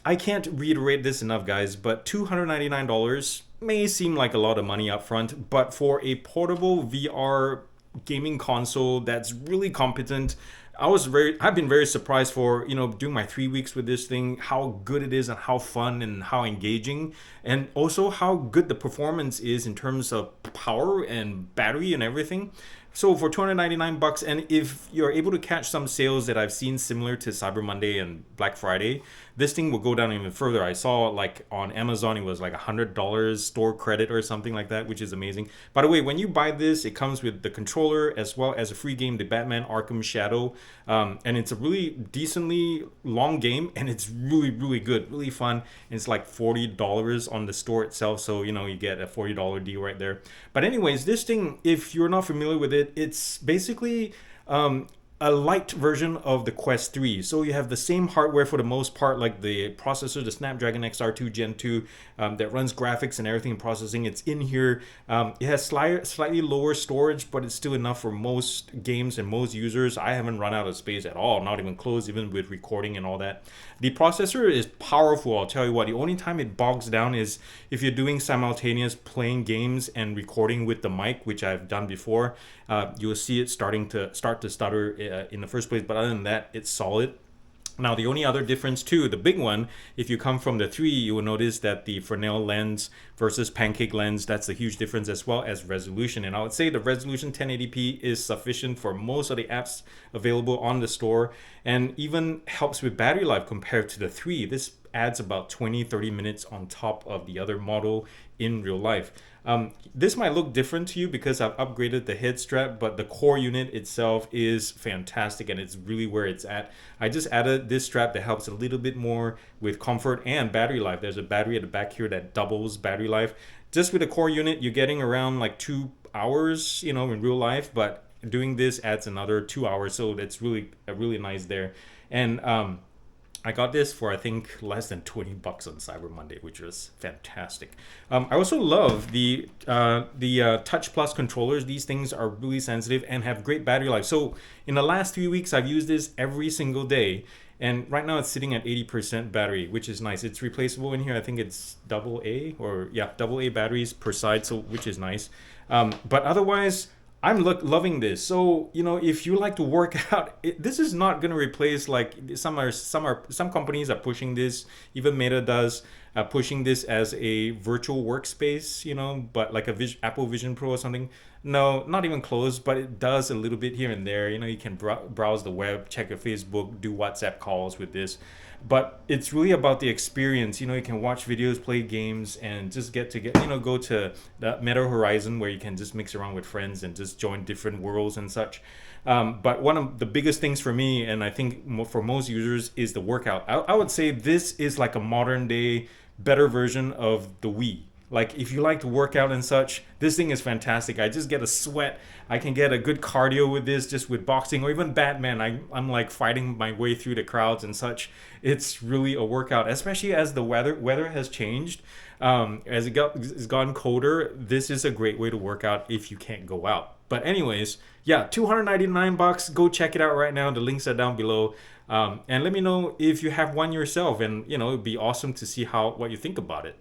I can't reiterate this enough, guys, but $299 may seem like a lot of money up front, but for a portable VR gaming console that's really competent, I've been very surprised for, doing my 3 weeks with this thing, how good it is and how fun and how engaging, and also how good the performance is in terms of power and battery and everything. So for 299 bucks, and if you're able to catch some sales that I've seen similar to Cyber Monday and Black Friday, this thing will go down even further. I saw like on Amazon it was like $100 store credit or something like that, which is amazing. By the way, when you buy this, it comes with the controller as well as a free game, the Batman Arkham Shadow, and it's a really decently long game, and it's really really good, really fun. And it's like $40 on the store itself, so you get a $40 deal right there. But anyways, this thing, if you're not familiar with it, it's basically a light version of the Quest 3. So you have the same hardware for the most part, like the processor, the Snapdragon XR2 Gen 2, that runs graphics and everything and processing. It's in here. It has slightly lower storage, but it's still enough for most games and most users. I haven't run out of space at all, not even close, even with recording and all that. The processor is powerful, I'll tell you what. The only time it bogs down is if you're doing simultaneous playing games and recording with the mic, which I've done before. You'll see it start to stutter in the first place, but other than that, it's solid. Now, the only other difference too, the big one, if you come from the 3, you will notice that the Fresnel lens versus pancake lens, that's a huge difference, as well as resolution. And I would say the resolution 1080p is sufficient for most of the apps available on the store, and even helps with battery life compared to the 3. This adds about 20-30 minutes on top of the other model in real life. This might look different to you because I've upgraded the head strap, but the core unit itself is fantastic and it's really where it's at. I just added this strap that helps a little bit more with comfort and battery life. There's a battery at the back here that doubles battery life. Just with the core unit, you're getting around like 2 hours, in real life, but doing this adds another 2 hours, so that's really nice there. And I got this for I think less than 20 bucks on Cyber Monday, which was fantastic. I also love the Touch Plus controllers. These things are really sensitive and have great battery life. So in the last 3 weeks, I've used this every single day. And right now it's sitting at 80% battery, which is nice. It's replaceable in here. I think it's double A batteries per side, so which is nice. But otherwise, I'm loving this. So if you like to work out, this is not going to replace like some companies are pushing this. Even Meta does pushing this as a virtual workspace. But like Apple Vision Pro or something. No, not even close. But it does a little bit here and there. You can browse the web, check your Facebook, do WhatsApp calls with this. But it's really about the experience. You can watch videos, play games, and just go to the Meta Horizon where you can just mix around with friends and just join different worlds and such. But one of the biggest things for me, and I think for most users, is the workout. I would say this is like a modern day, better version of the Wii. Like if you like to work out and such, this thing is fantastic. I just get a sweat. I can get a good cardio with this, just with boxing or even Batman. I'm like fighting my way through the crowds and such. It's really a workout, especially as the weather has changed. As it's gotten colder, this is a great way to work out if you can't go out. But anyways, yeah, 299 bucks. Go check it out right now. The links are down below. And let me know if you have one yourself, and it'd be awesome to see what you think about it.